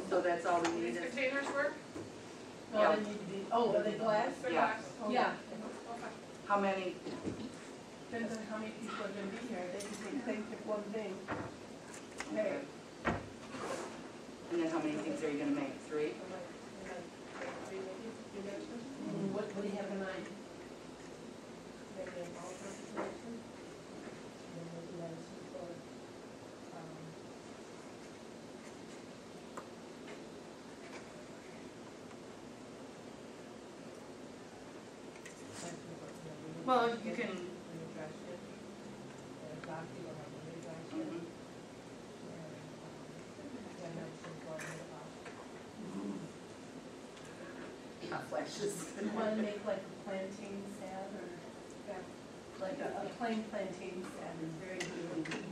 So that's all we Do need. these containers work? No, Yeah. they need to be, oh, are they glass? For Yeah. glass? Yeah. Okay. How many? Depends on how many people are gonna be here. They can pick one thing. Okay. And then how many things are you gonna make? 3? What do you have in mind? Well, you can. Flashes. You want to make like a plantain salad or like a plain plantain salad is very good.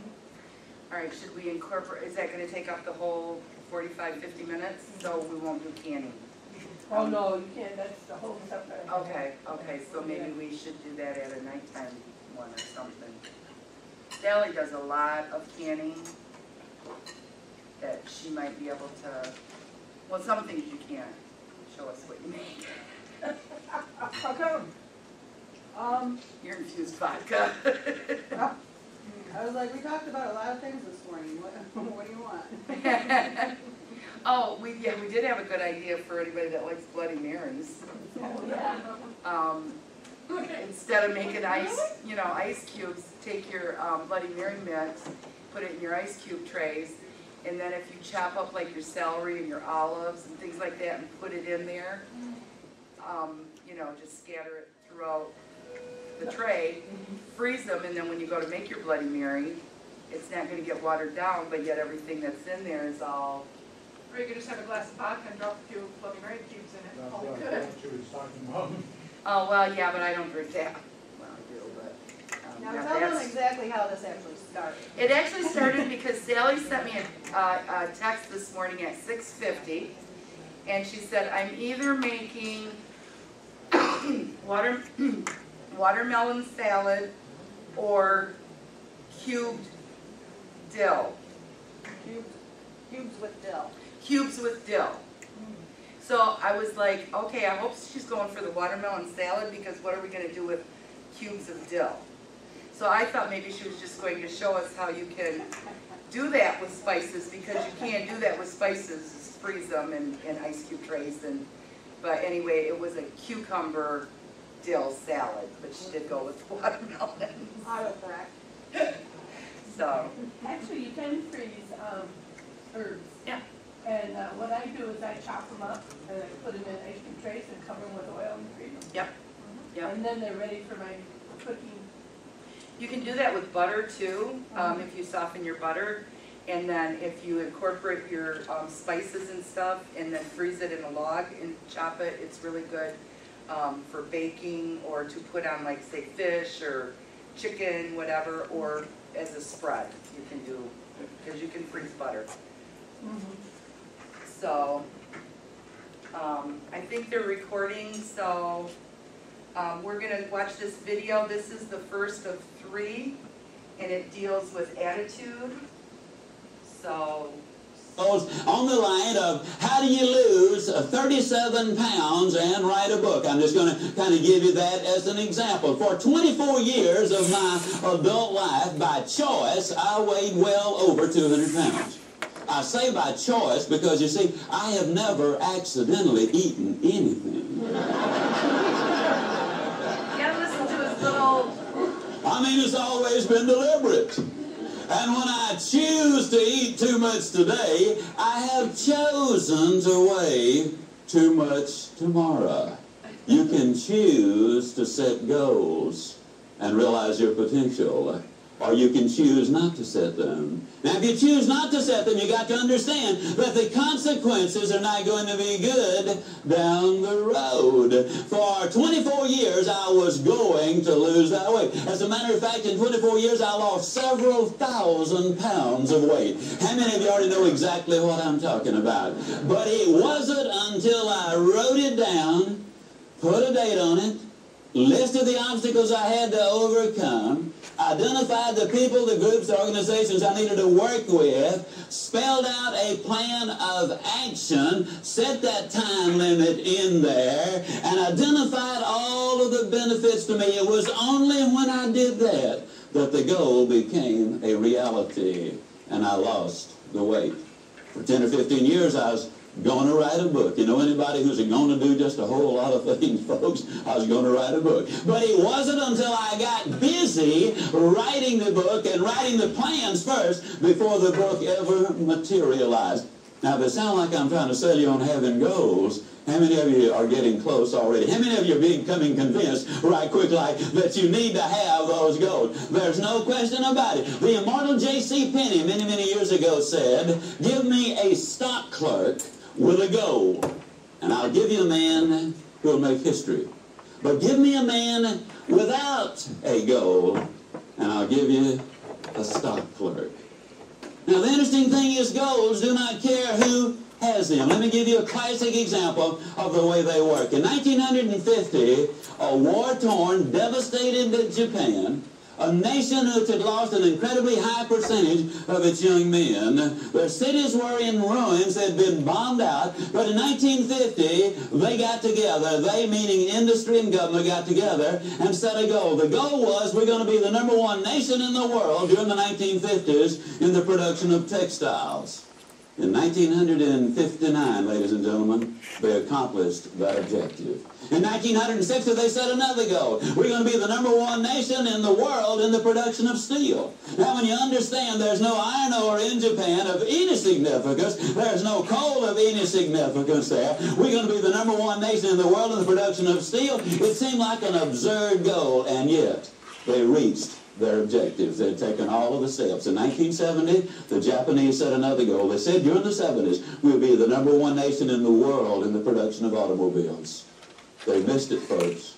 All right, should we incorporate, is that gonna take up the whole 45, 50 minutes? So we won't do canning? Oh, no, you can't, that's the whole separate. Okay, so maybe we should do that at a nighttime one or something. Sally does a lot of canning that she might be able to, well, some things you can't. Show us what you make. How come? Your infused vodka. I was like, we talked about a lot of things this morning. What do you want? Oh, we did have a good idea for anybody that likes Bloody Marys. Oh, yeah. Instead of making ice cubes, take your Bloody Mary mix, put it in your ice cube trays, and then if you chop up like your celery and your olives and things like that and put it in there, just scatter it throughout the tray, freeze them, and then when you go to make your Bloody Mary, it's not going to get watered down, but yet everything that's in there is all... Or you could just have a glass of vodka and drop a few Bloody Mary cubes in it. That's Oh, what good. she was talking about. Oh, well, yeah, but I don't drink that. Well, I do, but... Now yeah, tell them that's- exactly how this actually started. It actually started because Sally sent me a text this morning at 6:50, and she said, I'm either making watermelon salad or cubed dill. Cubes with dill. Cubes with dill. So I was like, okay, I hope she's going for the watermelon salad, because what are we going to do with cubes of dill? So I thought maybe she was just going to show us how you can do that with spices, because you can't do that with spices, just freeze them in ice cube trays. But anyway, it was a cucumber dill salad, but she did go with watermelon. Autocorrect. So. Actually, you can freeze herbs. Yeah. And what I do is I chop them up and I put them in ice cream trays and cover them with oil and freeze them. Yep. Yep. And then they're ready for my cooking. You can do that with butter too, if you soften your butter. And then if you incorporate your spices and stuff and then freeze it in a log and chop it, it's really good for baking or to put on, like, say, fish or chicken, whatever, or as a spread you can do, because you can freeze butter. So I think they're recording, so we're going to watch this video. This is the first of 3, and it deals with attitude. So on the line of how do you lose 37 pounds and write a book. I'm just going to kind of give you that as an example. For 24 years of my adult life, by choice, I weighed well over 200 pounds. I say by choice because, you see, I have never accidentally eaten anything. yeah, listen to his little... I mean, it's always been deliberate. And when I choose to eat too much today, I have chosen to weigh too much tomorrow. You can choose to set goals and realize your potential, or you can choose not to set them. Now, if you choose not to set them, you got to understand that the consequences are not going to be good down the road. For 24 years, I was going to lose that weight. As a matter of fact, in 24 years, I lost several thousand pounds of weight. How many of you already know exactly what I'm talking about? But it wasn't until I wrote it down, put a date on it, listed the obstacles I had to overcome, identified the people, the groups, the organizations I needed to work with, spelled out a plan of action, set that time limit in there, and identified all of the benefits to me. It was only when I did that that the goal became a reality, and I lost the weight. For 10 or 15 years, I was going to write a book. You know anybody who's going to do just a whole lot of things, folks? I was going to write a book. But it wasn't until I got busy writing the book and writing the plans first before the book ever materialized. Now, if it sounds like I'm trying to sell you on having goals, how many of you are getting close already? How many of you are becoming convinced right quick like that you need to have those goals? There's no question about it. The immortal J.C. Penney many, many years ago said, give me a stock clerk with a goal, and I'll give you a man who will make history. But give me a man without a goal, and I'll give you a stock clerk. Now, the interesting thing is goals do not care who has them. Let me give you a classic example of the way they work. In 1950, a war-torn, devastated Japan, a nation which had lost an incredibly high percentage of its young men. Their cities were in ruins, had been bombed out, but in 1950, they got together, they meaning industry and government got together and set a goal. The goal was we're going to be the #1 nation in the world during the 1950s in the production of textiles. In 1959, ladies and gentlemen, they accomplished that objective. In 1960, they set another goal. We're going to be the #1 nation in the world in the production of steel. Now, when you understand there's no iron ore in Japan of any significance, there's no coal of any significance there, we're going to be the #1 nation in the world in the production of steel, it seemed like an absurd goal, and yet they reached their objectives. They had taken all of the steps. In 1970, the Japanese set another goal. They said during the 70s, we'll be the #1 nation in the world in the production of automobiles. They missed it, folks.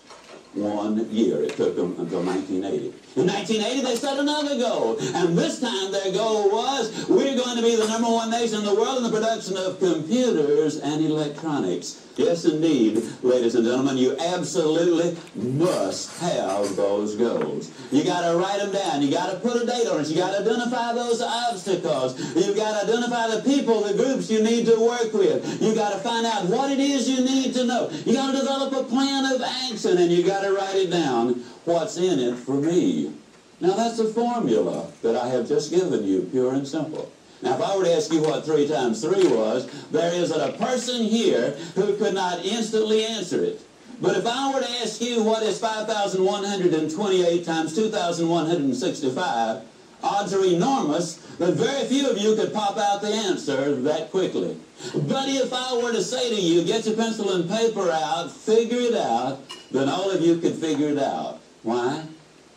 1 year. It took them until 1980. In 1980, they set another goal. And this time their goal was, we're going to be the #1 nation in the world in the production of computers and electronics. Yes, indeed, ladies and gentlemen, you absolutely must have those goals. You got to write them down. You got to put a date on it. You got to identify those obstacles. You've got to identify the people, the groups you need to work with. You got to find out what it is you need to know. You got to develop a plan of action, and you got to write it down. What's in it for me? Now, that's a formula that I have just given you, pure and simple. Now, if I were to ask you what 3 times 3 was, there isn't a person here who could not instantly answer it. But if I were to ask you what is 5,128 times 2,165, odds are enormous that very few of you could pop out the answer that quickly. But if I were to say to you, get your pencil and paper out, figure it out, then all of you could figure it out. Why?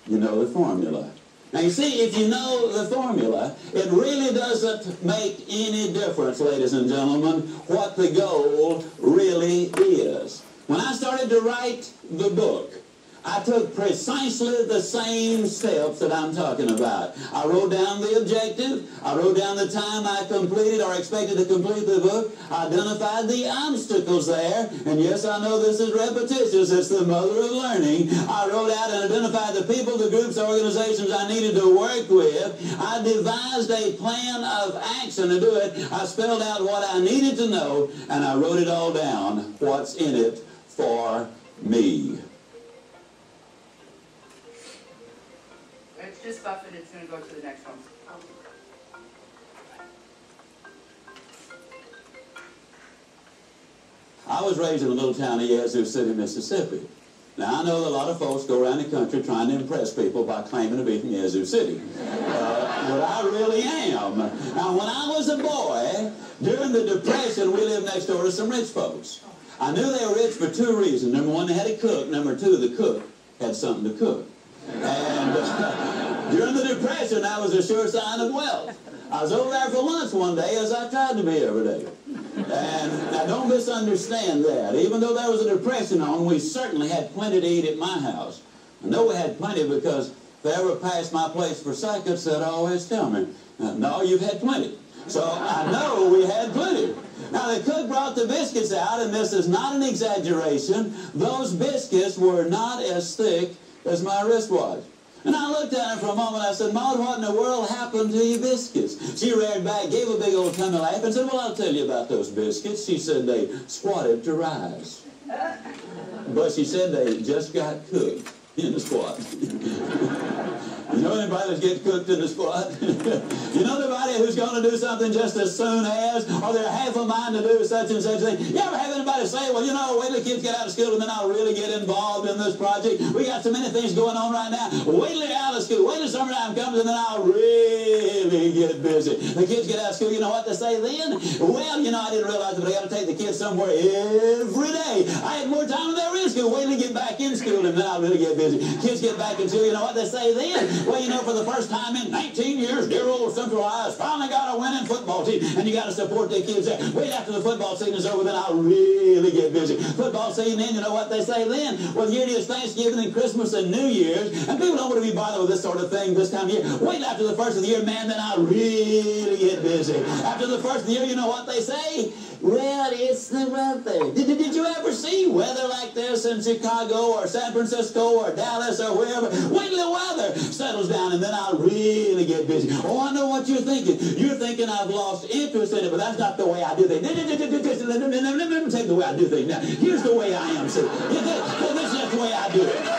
You know the formula. Now, you see, if you know the formula, it really doesn't make any difference, ladies and gentlemen, what the goal really is. When I started to write the book, I took precisely the same steps that I'm talking about. I wrote down the objective. I wrote down the time I completed or expected to complete the book. I identified the obstacles there. And yes, I know this is repetitious. It's the mother of learning. I wrote out and identified the people, the groups, the organizations I needed to work with. I devised a plan of action to do it. I spelled out what I needed to know, and I wrote it all down, what's in it for me. It's just Buffett, it's going to go to the next one. I was raised in a little town of Yazoo City, Mississippi. Now, I know that a lot of folks go around the country trying to impress people by claiming to be from Yazoo City. But I really am. Now, when I was a boy, during the Depression, we lived next door to some rich folks. I knew they were rich for 2 reasons. Number 1, they had a cook. Number 2, the cook had something to cook. And during the Depression, that was a sure sign of wealth. I was over there for lunch one day, as I tried to be every day. And now, don't misunderstand that. Even though there was a Depression on, we certainly had plenty to eat at my house. I know we had plenty because if they ever passed my place for seconds, they'd always tell me, no, you've had plenty. So I know we had plenty. Now, Now, the cook brought the biscuits out, and this is not an exaggeration. Those biscuits were not as thick as my wristwatch. And I looked at her for a moment. I said, Maud, what in the world happened to your biscuits? She reared back, gave a big old tummy laugh, and said, well, I'll tell you about those biscuits. She said they squatted to rise. But she said they just got cooked in the squat. You know anybody that's getting cooked in the squat? You know anybody who's going to do something just as soon as, or they're half a mind to do such and such a thing? You ever have anybody say, well, you know, wait till the kids get out of school and then I'll really get involved in this project. We got so many things going on right now. Wait till they're out of school. Wait till summertime comes and then I'll really get busy. The kids get out of school, you know what they say then? Well, you know, I didn't realize that I got to take the kids somewhere every day. I had more time when they were in school. Wait till they get back in school and then I'll really get busy. Kids get back in school, you know what they say then? Well, you know, for the first time in 19 years, dear old Central Ohio's finally got a winning football team, and you got to support the kids there. Wait after the football season is over, then I'll really get busy. Football season in, you know what they say then? Well, here it is Thanksgiving and Christmas and New Year's, and people don't want to be bothered with this sort of thing this time of year. Wait after the first of the year, man, then I'll really get busy. After the first of the year, you know what they say? Well, it's the weather. Did you ever see weather like this in Chicago or San Francisco or Dallas or wherever? Wait till the weather settles down and then I'll really get busy. Oh, I know what you're thinking. You're thinking I've lost interest in it, but that's not the way I do things. Let me take the way I do things now. Here's the way I am. See, this is just the way I do it.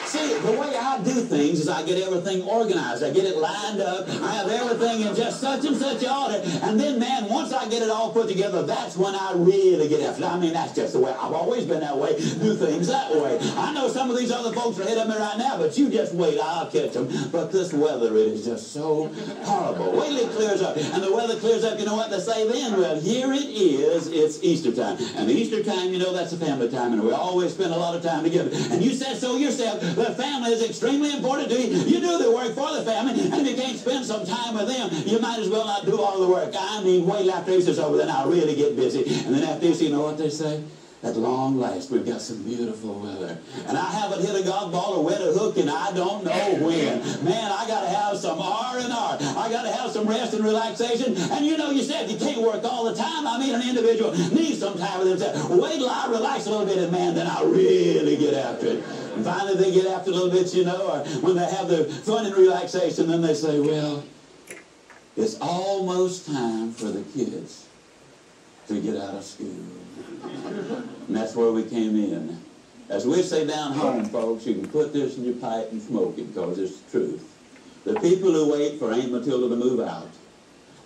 See, the way I do things is I get everything organized. I get it lined up. I have everything in just such and such order. And then, man, once I get it all put together, that's when I really get after it. I mean, that's just the way. I've always been that way. Do things that way. I know some of these other folks are ahead of me right now, but you just wait. I'll catch them. But this weather, it is just so horrible. Wait till it clears up. And the weather clears up, you know what they say then? Well, here it is. It's Easter time. And the Easter time, you know, that's a family time. And we always spend a lot of time together. And you said so yourself. The family is extremely important to you. You do the work for the family, and if you can't spend some time with them, you might as well not do all the work. I mean, wait after Easter's over, then I'll really get busy. And then after Easter, you know what they say? At long last, we've got some beautiful weather. And I haven't hit a golf ball or wet a hook, and I don't know when. Man, I got to have some R&R. I got to have some rest and relaxation. And you know, you said you can't work all the time. I mean, an individual needs some time with themselves. Wait till I relax a little bit, and man, then I'll really get after it. And finally, they get after a little bit, you know, or when they have their fun and relaxation, then they say, well, it's almost time for the kids to get out of school. And that's where we came in. As we say down home, folks, you can put this in your pipe and smoke it because it's the truth. The people who wait for Aunt Matilda to move out,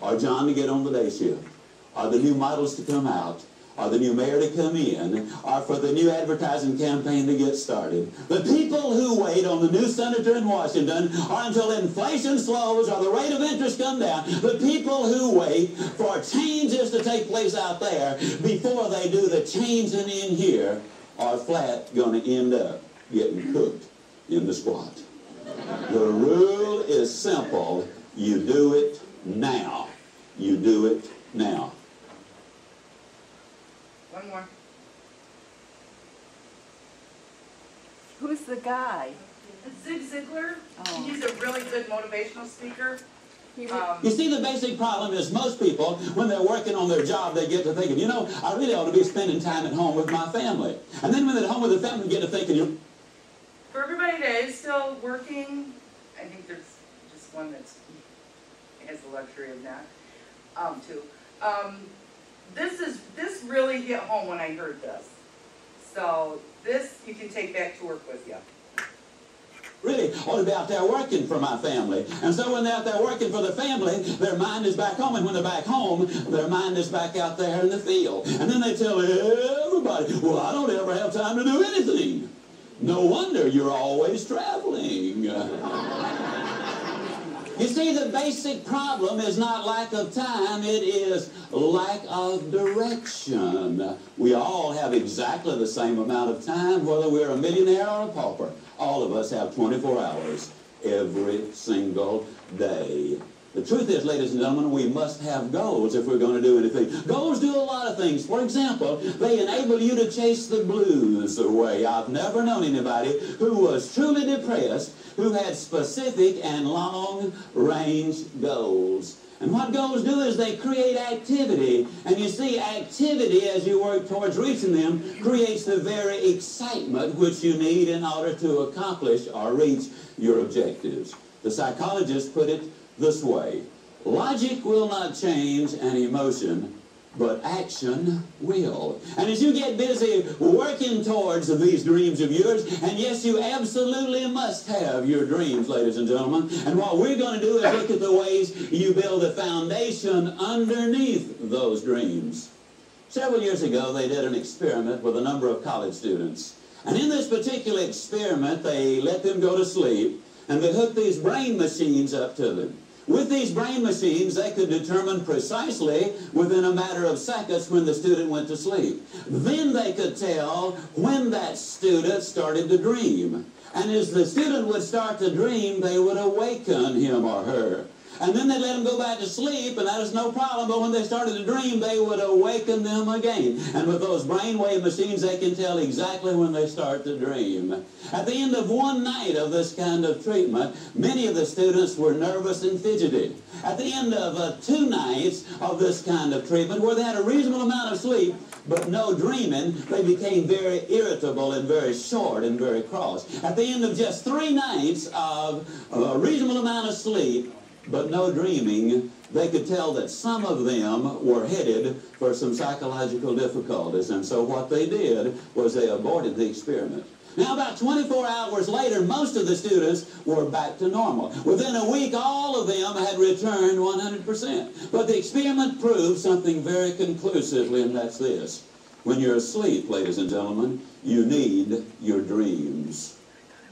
or John to get on the day shift, or the new models to come out, or the new mayor to come in, or for the new advertising campaign to get started. The people who wait on the new senator in Washington, or until inflation slows or the rate of interest comes down, the people who wait for changes to take place out there before they do the changing in here are flat going to end up getting cooked in the squat. The rule is simple. You do it now. You do it now. One more. Who's the guy? Zig Ziglar. Oh. He's a really good motivational speaker. You see, the basic problem is most people, when they're working on their job, they get to thinking, you know, I really ought to be spending time at home with my family. And then when they're at home with the family, they get to thinking, For everybody that is still working, I think there's just one that has the luxury of not. Two. This really hit home when I heard this. So this you can take back to work with you. really ought to be out there working for my family. And so when they're out there working for the family, their mind is back home. And when they're back home, their mind is back out there in the field. And then they tell everybody, well, I don't ever have time to do anything. No wonder you're always traveling. You see, the basic problem is not lack of time, it is lack of direction. We all have exactly the same amount of time, whether we're a millionaire or a pauper. All of us have 24 hours every single day. The truth is, ladies and gentlemen, we must have goals if we're going to do anything. Goals do a lot of things. For example, they enable you to chase the blues away. I've never known anybody who was truly depressed who had specific and long-range goals. And what goals do is they create activity. And you see, activity, as you work towards reaching them, creates the very excitement which you need in order to accomplish or reach your objectives. The psychologists put it this way: logic will not change an emotion, but action will. And as you get busy working towards these dreams of yours, and yes, you absolutely must have your dreams, ladies and gentlemen, and what we're going to do is look at the ways you build a foundation underneath those dreams. Several years ago, they did an experiment with a number of college students. And in this particular experiment, they let them go to sleep, and they hooked these brain machines up to them. With these brain machines, they could determine precisely within a matter of seconds when the student went to sleep. Then they could tell when that student started to dream. And as the student would start to dream, they would awaken him or her. And then they let them go back to sleep, and that is no problem. But when they started to dream, they would awaken them again. And with those brainwave machines, they can tell exactly when they start to dream. At the end of one night of this kind of treatment, many of the students were nervous and fidgety. At the end of 2 nights of this kind of treatment, where they had a reasonable amount of sleep, but no dreaming, they became very irritable and very short and very cross. At the end of just 3 nights of a reasonable amount of sleep, but no dreaming, they could tell that some of them were headed for some psychological difficulties. And so what they did was they aborted the experiment. Now, about 24 hours later, most of the students were back to normal. Within a week, all of them had returned 100%. But the experiment proved something very conclusively, and that's this: when you're asleep, ladies and gentlemen, you need your dreams.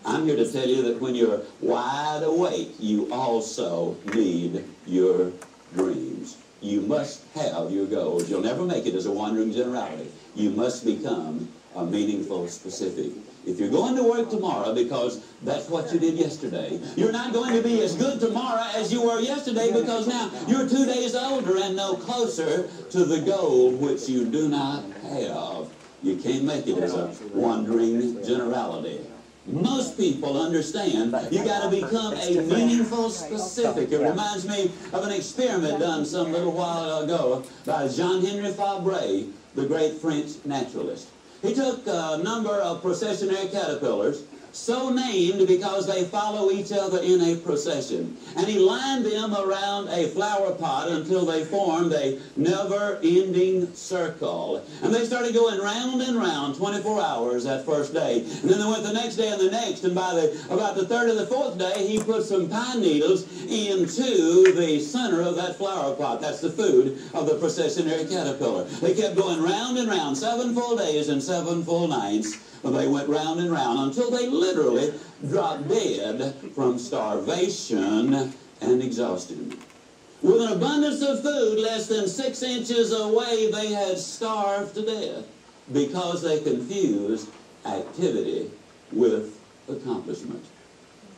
I'm here to tell you that when you're wide awake, you also need your dreams. You must have your goals. You'll never make it as a wandering generality. You must become a meaningful specific. If you're going to work tomorrow because that's what you did yesterday, you're not going to be as good tomorrow as you were yesterday, because now you're 2 days older and no closer to the goal which you do not have. You can't make it as a wandering generality. Most people understand you got to become a meaningful specific. It reminds me of an experiment done some little while ago by Jean-Henri Fabre, the great French naturalist. He took a number of processionary caterpillars, so named because they follow each other in a procession, and he lined them around a flower pot until they formed a never-ending circle. And they started going round and round 24 hours that first day, and then they went the next day and the next, and by about the third or the fourth day, he put some pine needles into the center of that flower pot. That's the food of the processionary caterpillar. They kept going round and round, 7 full days and 7 full nights. They went round and round until they literally dropped dead from starvation and exhaustion. With an abundance of food less than 6 inches away, they had starved to death because they confused activity with accomplishment.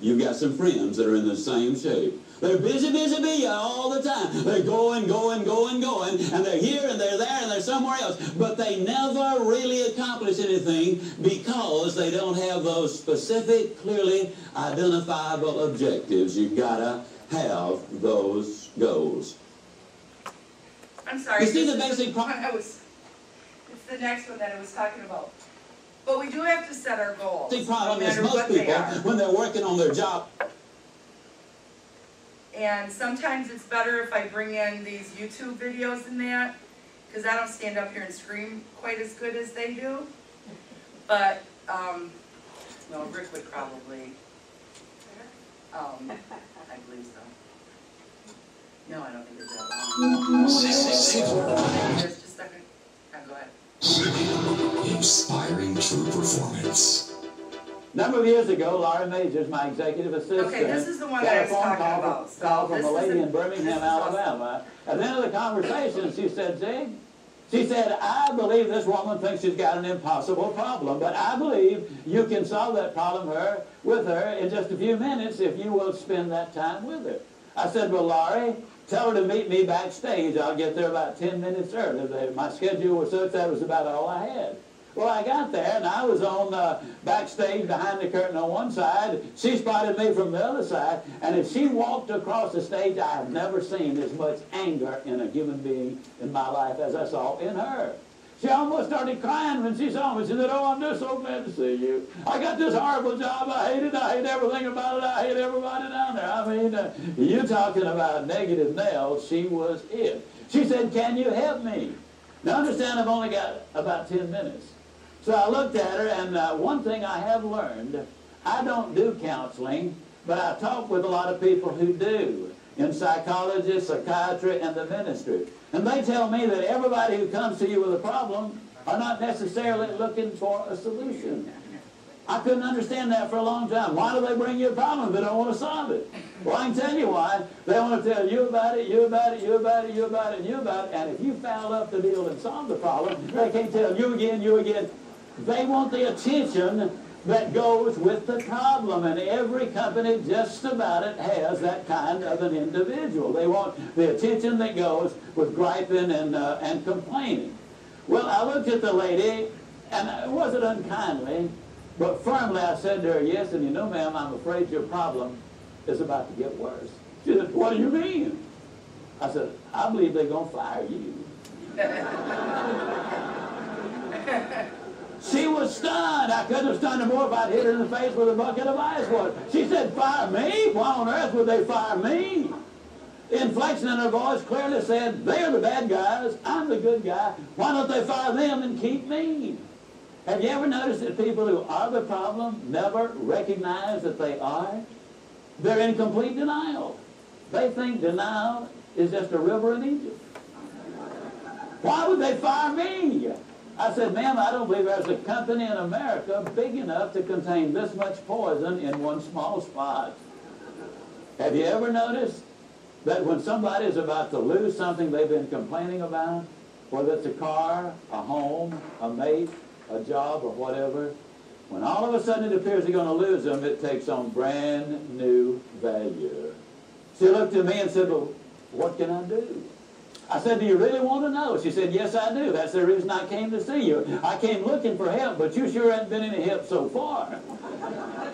You've got some friends that are in the same shape. They're busy, busy, busy all the time. They're going, going, going, going, and they're here and they're there and they're somewhere else. But they never really accomplish anything because they don't have those specific, clearly identifiable objectives. You've got to have those goals. I'm sorry. You see the basic problem? It's the next one that I was talking about. But we do have to set our goals. The problem is no matter most what people, they are. when they're working on their job. And sometimes it's better if I bring in these YouTube videos and that, because I don't stand up here and scream quite as good as they do. But, no, Rick would probably, I believe so. No, I don't think it's that long. Just a second. Go ahead. Inspiring true performance. A number of years ago, Laura Majors, my executive assistant, Okay, this is the one got I a was phone talking call about. from So a lady in Birmingham, Alabama. At the end of the conversation, she said, Zig, she said, I believe this woman thinks she's got an impossible problem, but I believe you can solve that problem with her in just a few minutes if you will spend that time with her. I said, well, Laurie, tell her to meet me backstage. I'll get there about 10 minutes early. My schedule was such that was about all I had. Well, I got there, and I was on backstage behind the curtain on one side. She spotted me from the other side, and as she walked across the stage, I have never seen as much anger in a human being in my life as I saw in her. She almost started crying when she saw me. She said, oh, I'm just so glad to see you. I got this horrible job. I hate it. I hate everything about it. I hate everybody down there. I mean, you talking about negative nails. She was it. She said, can you help me? Now, understand, I've only got about 10 minutes. So I looked at her, and one thing I have learned, I don't do counseling, but I talk with a lot of people who do, in psychology, psychiatry, and the ministry. And they tell me that everybody who comes to you with a problem are not necessarily looking for a solution. I couldn't understand that for a long time. Why do they bring you a problem if they don't want to solve it? Well, I can tell you why. They want to tell you about it, you about it, you about it, you about it, and you about it. And if you foul up the deal and solve the problem, they can't tell you again, you again. They want the attention that goes with the problem, and every company just about it has that kind of an individual. They want the attention that goes with griping and complaining. Well, I looked at the lady, and it wasn't unkindly, but firmly I said to her, yes, and you know, ma'am, I'm afraid your problem is about to get worse. She said, what do you mean? I said, I believe they're going to fire you. She was stunned. I couldn't have stunned her more if I'd hit her in the face with a bucket of ice water. She said, fire me? Why on earth would they fire me? The inflection in her voice clearly said, they're the bad guys, I'm the good guy. Why don't they fire them and keep me? Have you ever noticed that people who are the problem never recognize that they are? They're in complete denial. They think denial is just a river in Egypt. Why would they fire me? I said, ma'am, I don't believe there's a company in America big enough to contain this much poison in one small spot. Have you ever noticed that when somebody is about to lose something they've been complaining about, whether it's a car, a home, a mate, a job, or whatever, when all of a sudden it appears they're going to lose them, it takes on brand new value. She looked at me and said, well, what can I do? I said, do you really want to know? She said, yes, I do. That's the reason I came to see you. I came looking for help, but you sure haven't been any help so far.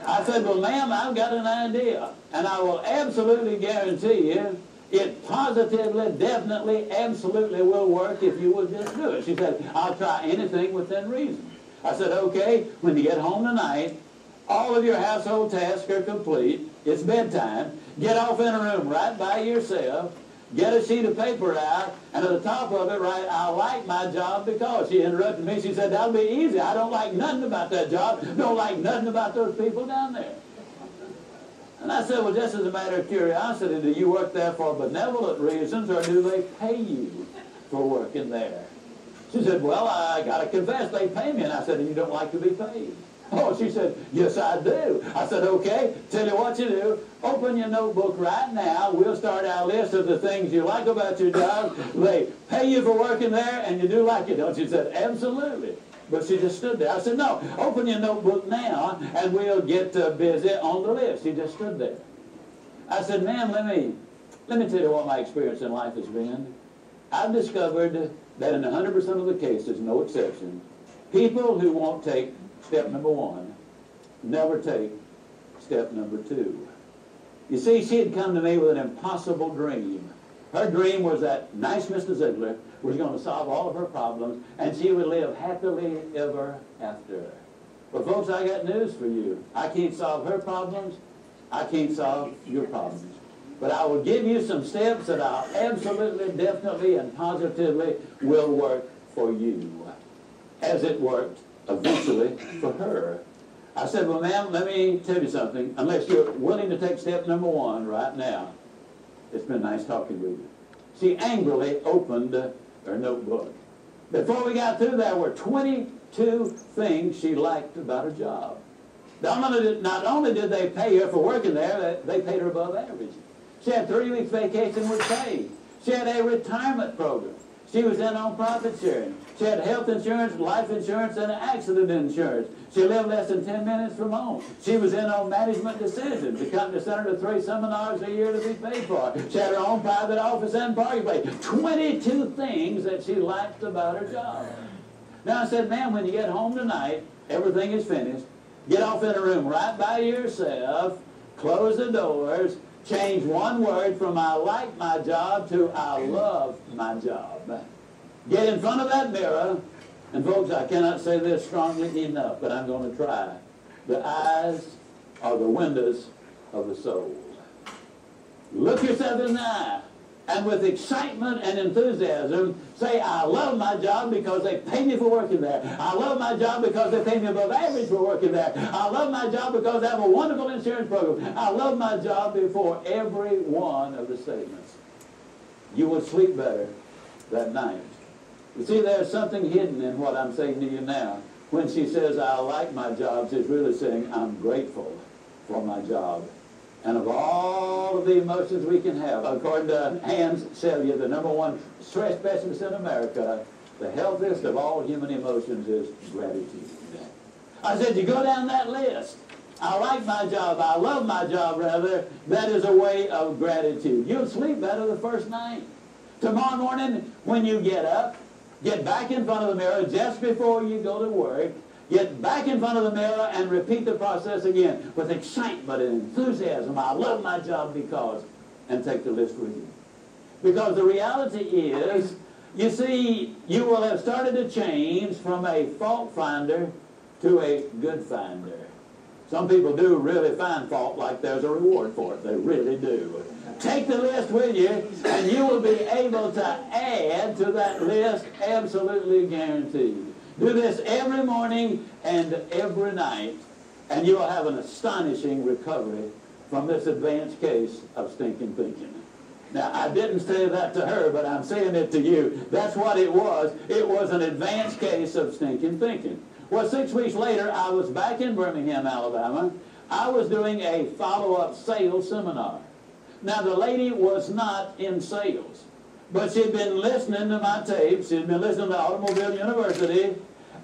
I said, well, ma'am, I've got an idea, and I will absolutely guarantee you it positively, definitely, absolutely will work if you would just do it. She said, I'll try anything within reason. I said, okay, when you get home tonight, all of your household tasks are complete. It's bedtime. Get off in a room right by yourself. Get a sheet of paper out, and at the top of it, write, I like my job because. She interrupted me. She said, that'll be easy. I don't like nothing about that job. Don't like nothing about those people down there. And I said, well, just as a matter of curiosity, do you work there for benevolent reasons, or do they pay you for working there? She said, well, I got to confess, they pay me. And I said, and you don't like to be paid? Oh, she said, yes, I do. I said, okay, tell you what you do. Open your notebook right now. We'll start our list of the things you like about your job. They pay you for working there, and you do like it, don't you? She said, absolutely. But she just stood there. I said, no, open your notebook now, and we'll get busy on the list. She just stood there. I said, ma'am, let me tell you what my experience in life has been. I've discovered that in 100% of the cases, no exception, people who won't take step number one never take step number two. You see, she had come to me with an impossible dream. Her dream was that nice Mr. Ziegler was going to solve all of her problems, and she would live happily ever after. Well, folks, I got news for you. I can't solve her problems. I can't solve your problems. But I will give you some steps that I'll absolutely, definitely, and positively will work for you, as it worked eventually for her. I said, well, ma'am, let me tell you something. Unless you're willing to take step number one right now, it's been nice talking with you. She angrily opened her notebook. Before we got through, there were 22 things she liked about her job. Not only did they pay her for working there, they paid her above average. She had 3 weeks vacation with pay. She had a retirement program. She was in on profit sharing. She had health insurance, life insurance, and accident insurance. She lived less than 10 minutes from home. She was in on management decisions. The company sent her to 3 seminars a year to be paid for. She had her own private office and parking place. 22 things that she liked about her job. Now I said, ma'am, when you get home tonight, everything is finished. Get off in a room right by yourself. Close the doors. Change one word from I like my job to I love my job. Get in front of that mirror, and folks, I cannot say this strongly enough, but I'm going to try. The eyes are the windows of the soul. Look yourself in the eye, and with excitement and enthusiasm, say, I love my job because they pay me for working there. I love my job because they pay me above average for working there. I love my job because they have a wonderful insurance program. I love my job before every one of the statements. You will sleep better that night. You see, there's something hidden in what I'm saying to you now. When she says, I like my job, she's really saying, I'm grateful for my job. And of all of the emotions we can have, according to Hans Selye, the #1 stress specialist in America, the healthiest of all human emotions is gratitude. I said, you go down that list. I like my job, I love my job, rather. That is a way of gratitude. You'll sleep better the first night. Tomorrow morning, when you get up, get back in front of the mirror just before you go to work. Get back in front of the mirror and repeat the process again with excitement and enthusiasm. I love my job because, and take the list with you. Because the reality is, you see, you will have started to change from a fault finder to a good finder. Some people do really find fault like there's a reward for it. They really do. Take the list with you, and you will be able to add to that list, absolutely guaranteed. Do this every morning and every night, and you will have an astonishing recovery from this advanced case of stinking thinking. Now, I didn't say that to her, but I'm saying it to you. That's what it was. It was an advanced case of stinking thinking. Well, 6 weeks later, I was back in Birmingham, Alabama. I was doing a follow-up sales seminar. Now, the lady was not in sales, but she'd been listening to my tapes. She'd been listening to Automobile University,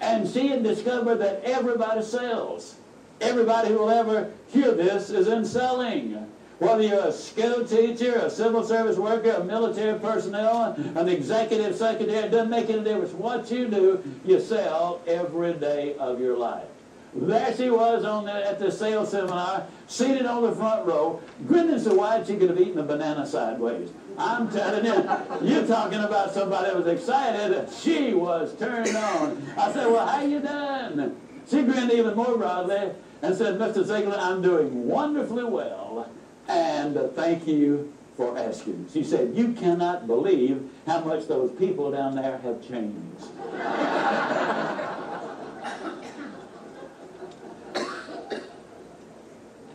and she had discovered that everybody sells. Everybody who will ever hear this is in selling. Whether you're a school teacher, a civil service worker, a military personnel, an executive secretary, it doesn't make any difference. What you do, you sell every day of your life. There she was at the sales seminar, seated on the front row, grinning so wide she could have eaten a banana sideways. I'm telling you, you're talking about somebody that was excited. She was turned on. I said, well, how you done? She grinned even more broadly and said, Mr. Ziegler, I'm doing wonderfully well, and thank you for asking. She said, you cannot believe how much those people down there have changed.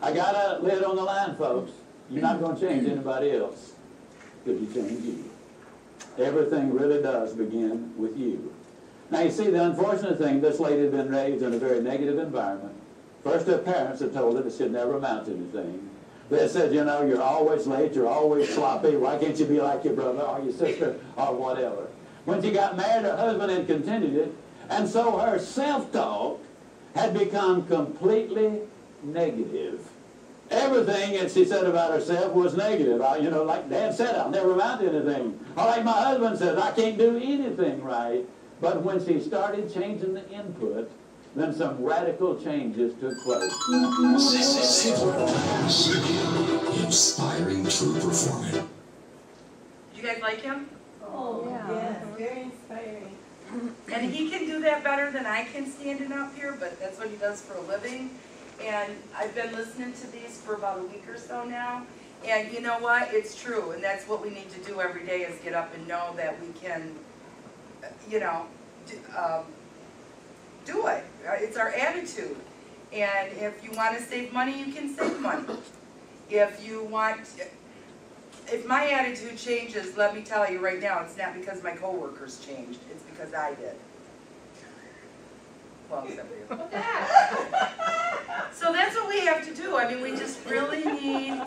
I got a lid on the line, folks. You're not going to change anybody else if you change you. Everything really does begin with you. Now, you see, the unfortunate thing, this lady had been raised in a very negative environment. First, her parents had told her that she'd never amount to anything. They said, you know, you're always late, you're always sloppy, why can't you be like your brother or your sister or whatever? When she got married, her husband had continued it, and so her self-talk had become completely negative. Everything that she said about herself was negative. You know, like Dad said, I'll never amount to anything. Or like my husband says, I can't do anything right. But when she started changing the input, then some radical changes took place. Inspiring true performance. Did you guys like him? Oh, yeah, very inspiring. And he can do that better than I can standing up here, but that's what he does for a living. And I've been listening to these for about a week or so now. And you know what? It's true. And that's what we need to do every day is get up and know that we can, you know, do it. It's our attitude. And if you want to save money, you can save money. If my attitude changes, let me tell you right now, it's not because my coworkers changed. It's because I did. Well, except for you. So that's what we have to do. I mean, we just really need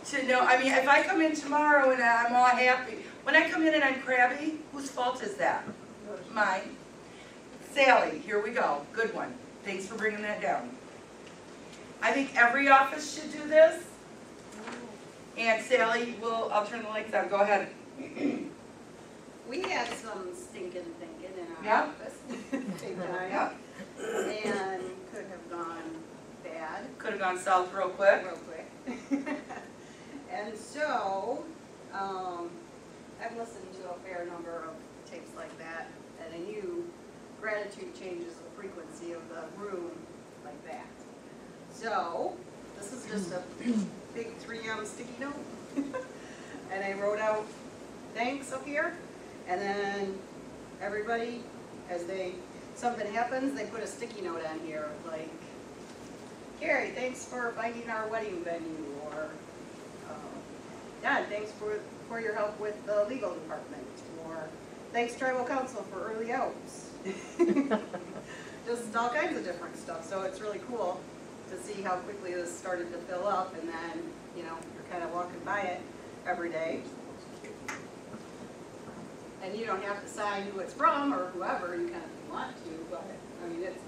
to know. I mean, if I come in tomorrow and I'm all happy, when I come in and I'm crabby, whose fault is that? Mine. Sally, here we go. Good one. Thanks for bringing that down. I think every office should do this. And Sally, I'll turn the lights on. Go ahead. We had some stinking thinking in our Yeah. office, big time. Yeah. And could have gone bad Could have gone south real quick. real quick. And so, I've listened to a fair number of tapes like that, and I knew gratitude changes the frequency of the room like that. So, this is just a big 3M sticky note. And I wrote out thanks up here, and then everybody, as something happens, they put a sticky note on here, like, Carrie, thanks for finding our wedding venue, or Don, thanks for your help with the legal department, or thanks tribal council for early outs. Just all kinds of different stuff, so it's really cool to see how quickly this started to fill up, and then, you know, you're kind of walking by it every day. And you don't have to sign who it's from or whoever, you kind of want to, but, I mean, it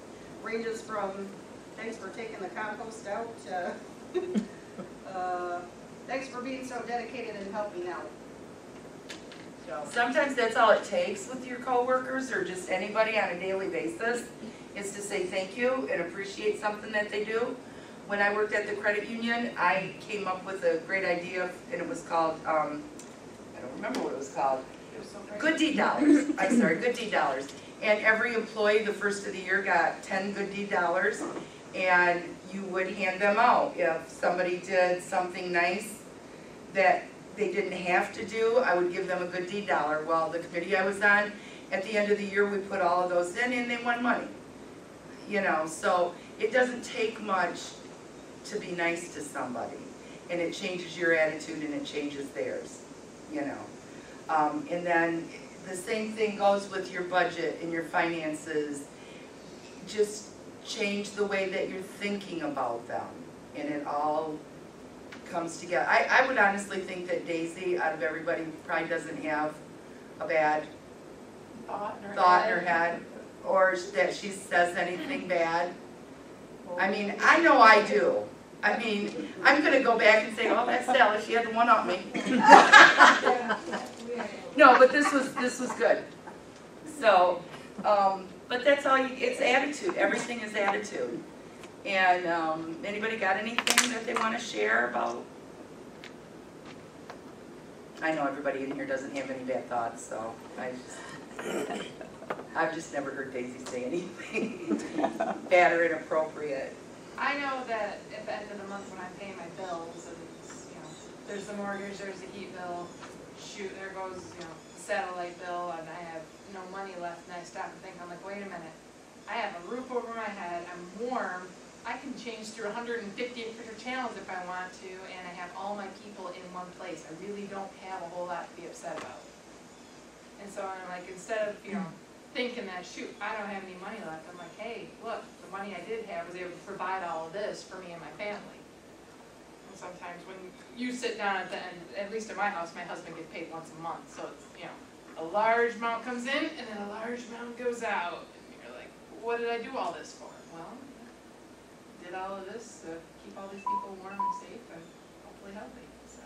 ranges from, thanks for taking the compost out, to, thanks for being so dedicated and helping out. So, Sometimes that's all it takes with your coworkers or just anybody on a daily basis is to say thank you and appreciate something that they do. When I worked at the credit union, I came up with a great idea, and it was called, I don't remember what it was called. It was so great. Good deed dollars. I'm sorry, good deed dollars. And every employee the first of the year got 10 good deed dollars, and you would hand them out. If somebody did something nice that they didn't have to do, I would give them a good deed dollar. Well, the committee I was on, at the end of the year, we put all of those in, and they won money. You know, so it doesn't take much to be nice to somebody, and it changes your attitude and it changes theirs, you know. And then the same thing goes with your budget and your finances. Just change the way that you're thinking about them, and it all comes together. I would honestly think that Daisy, out of everybody, probably doesn't have a bad thought in her head, or that she says anything bad. I mean, I know I do. I mean, I'm going to go back and say, oh, that's Sally, she had the one on me. No, but this was good. So, but that's all, it's attitude. Everything is attitude. And anybody got anything that they want to share about? I know everybody in here doesn't have any bad thoughts, so I've just never heard Daisy say anything bad or inappropriate. I know that at the end of the month when I'm paying my bills, and, you know, there's the mortgage, there's the heat bill, shoot, there goes, you know, the satellite bill, and I have no money left, and I stop and think, I'm like, wait a minute, I have a roof over my head, I'm warm, I can change through 150 different channels if I want to, and I have all my people in one place. I really don't have a whole lot to be upset about. And so I'm like, instead of, you know, thinking that, shoot, I don't have any money left, I'm like, hey, look, the money I did have was able to provide all of this for me and my family. And sometimes when you sit down at the end, at least in my house, my husband gets paid once a month, so it's, you know, a large amount comes in and then a large amount goes out. And you're like, what did I do all this for? Well, did all of this to keep all these people warm and safe and hopefully healthy. So.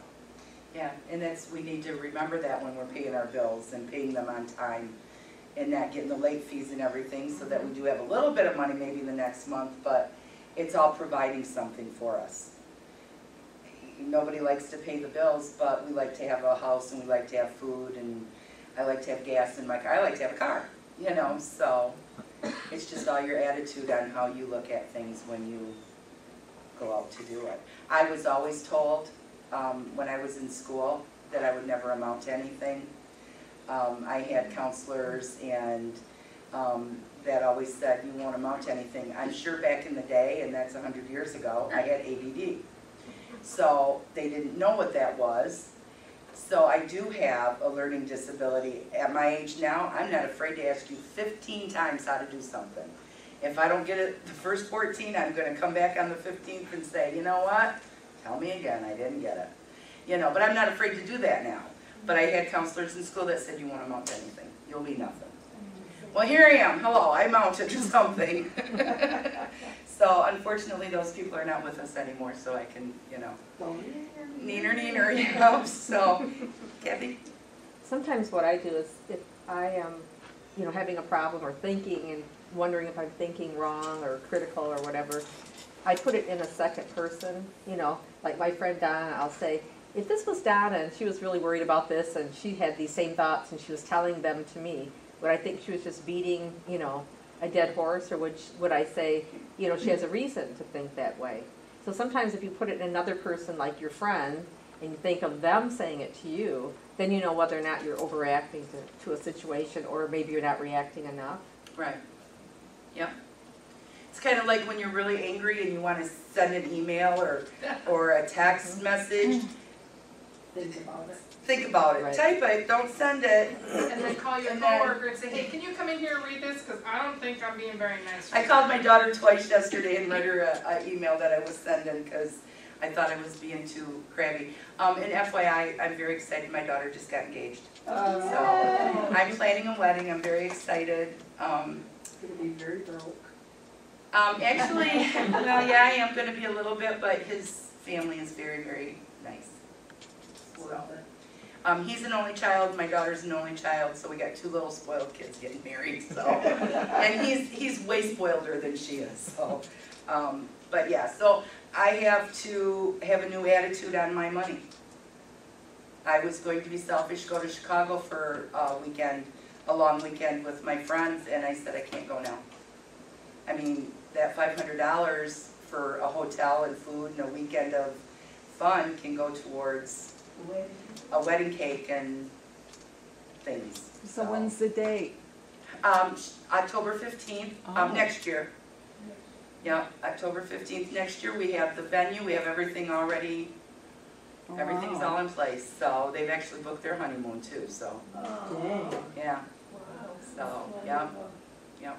Yeah, and we need to remember that when we're paying our bills and paying them on time and not getting the late fees and everything, so that we do have a little bit of money maybe the next month, but it's all providing something for us. Nobody likes to pay the bills, but we like to have a house and we like to have food, and I like to have gas in my car. I like to have a car, you know, so it's just all your attitude on how you look at things when you go out to do it. I was always told when I was in school that I would never amount to anything. I had counselors and that always said, you won't amount to anything. I'm sure back in the day, and that's 100 years ago, I had ADD. So they didn't know what that was. So I do have a learning disability. At my age now, I'm not afraid to ask you 15 times how to do something. If I don't get it the first 14, I'm gonna come back on the 15th and say, you know what? Tell me again, I didn't get it. You know, but I'm not afraid to do that now. But I had counselors in school that said, you won't amount to anything. You'll be nothing. Well, here I am. Hello, I amounted to something. So unfortunately, those people are not with us anymore, so I can, you know, neener, you know, so, Kathy? Sometimes what I do is if I am, you know, having a problem or thinking and wondering if I'm thinking wrong or critical or whatever, I put it in a second person, you know, like my friend Donna, I'll say, if this was Donna and she was really worried about this and she had these same thoughts and she was telling them to me, would I think she was just beating, you know, a dead horse, or would I say, you know, she has a reason to think that way? So sometimes if you put it in another person like your friend and you think of them saying it to you, then you know whether or not you're overreacting to a situation, or maybe you're not reacting enough. Right. Yep. It's kind of like when you're really angry and you want to send an email or a text message. Think about it. Think about it. Right. Type it. Don't send it. And then call your And then- coworker and say, hey, can you come in here and read this? Because I don't think I'm being very nice. I called my daughter twice yesterday and read her an email that I was sending because I thought I was being too crabby. And FYI, I'm very excited. My daughter just got engaged. So I'm planning a wedding. I'm very excited. Gonna be very broke. Actually, well, yeah, I am going to be a little bit, but his family is very, very nice. So, he's an only child. My daughter's an only child, so we got two little spoiled kids getting married. So, and he's way spoileder than she is. So, but yeah, so I have to have a new attitude on my money. I was going to be selfish, go to Chicago for a weekend, a long weekend with my friends, and I said I can't go now. I mean, that $500 for a hotel and food and a weekend of fun can go towards a wedding cake and things. So when's the date? October 15th, next year. Yeah, October 15th next year. We have the venue, we have everything already, everything's all in place. So they've actually booked their honeymoon too, so, yeah. So, yeah, yeah.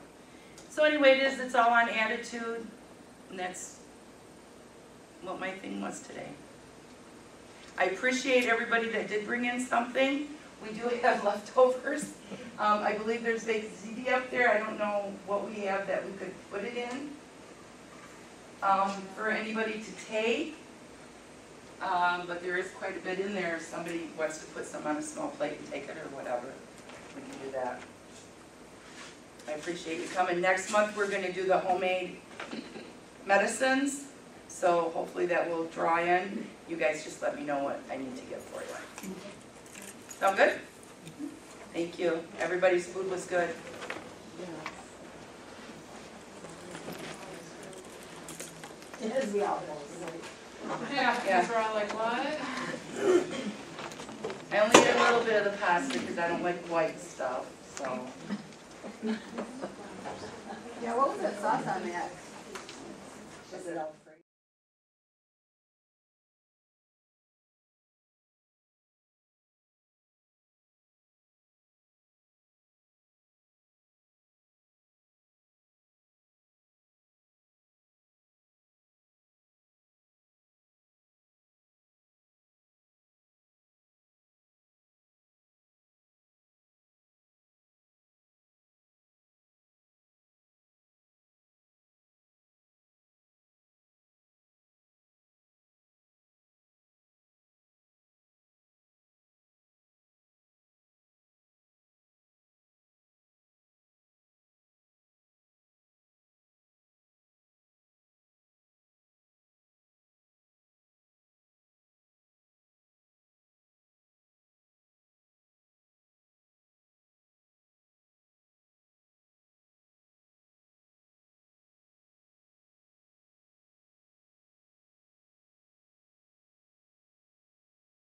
So anyway, it's all on attitude, and that's what my thing was today. I appreciate everybody that did bring in something. We do have leftovers. I believe there's baked ziti up there. I don't know what we have that we could put it in for anybody to take. But there is quite a bit in there. If somebody wants to put some on a small plate and take it or whatever, we can do that. I appreciate you coming. Next month we're going to do the homemade medicines. So hopefully that will draw in. You guys just let me know what I need to get for you. Sound good? Thank you. Everybody's food was good. It is the outlaws. Yeah, because we're all like, what? I only eat a little bit of the pasta because I don't like white stuff. So. Yeah, what was that sauce on that? Was it